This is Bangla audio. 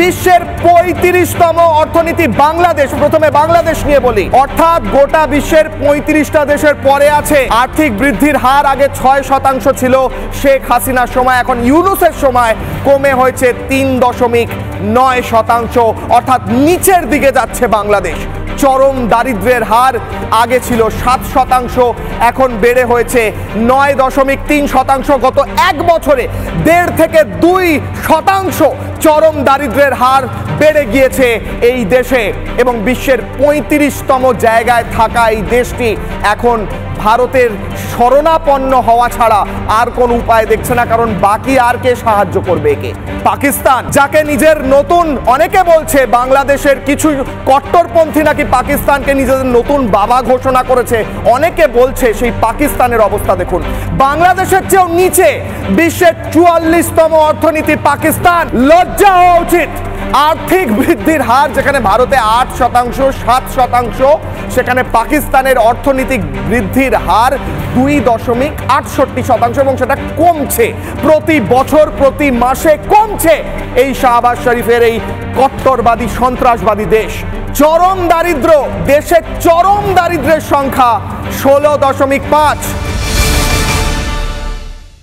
বিশ্বের ৩৫তম অর্থনীতি বাংলাদেশ। প্রথমে বাংলাদেশ নিয়ে বলি, অর্থাৎ গোটা বিশ্বের ৩৫টা দেশের পরে আছে। আর্থিক বৃদ্ধির হার আগে ৬% ছিল শেখ হাসিনার সময়, এখন ইউনূসের সময় কমে হয়েছে ৩.৯%, অর্থাৎ নিচের দিকে যাচ্ছে বাংলাদেশ। চরম দারিদ্র্যের হার আগে ছিল ৭%, এখন বেড়ে হয়েছে ৯.৩%। গত এক বছরে ১.৫ থেকে ২% চরম দারিদ্র্যের হার বেড়ে গিয়েছে এই দেশে, এবং বিশ্বের ৩৫তম জায়গায় থাকা এই দেশটি এখন ভারতের শরণাপন্ন হওয়া ছাড়া আর কোন উপায় দেখছে না। কারণ বাকি আর কে সাহায্য করবে একে? পাকিস্তান, যাকে নিজের নতুন, অনেকে বলছে বাংলাদেশের কিছু কট্টরপন্থী নাকি পাকিস্তানকে নিজেদের নতুন বাবা ঘোষণা করেছে, অনেকে বলছে সেই পাকিস্তানের অবস্থা দেখুন। বাংলাদেশের চেয়েও নিচে বিশ্বের ৪৪তম অর্থনীতি পাকিস্তান। লজ্জা হওয়া উচিত। আর্থিক বৃদ্ধির হার যেখানে ভারতে ৮%, ৭%, সেখানে পাকিস্তানের অর্থনৈতিক বৃদ্ধির হার ২.৬৮%, এবং সেটা কমছে প্রতি বছর, প্রতি মাসে কমছে এই শাহবাজ শরীফের এই কট্টরবাদী সন্ত্রাসবাদী দেশ। চরম দারিদ্র্য, দেশে চরম দারিদ্র্যের সংখ্যা ১৬.৫।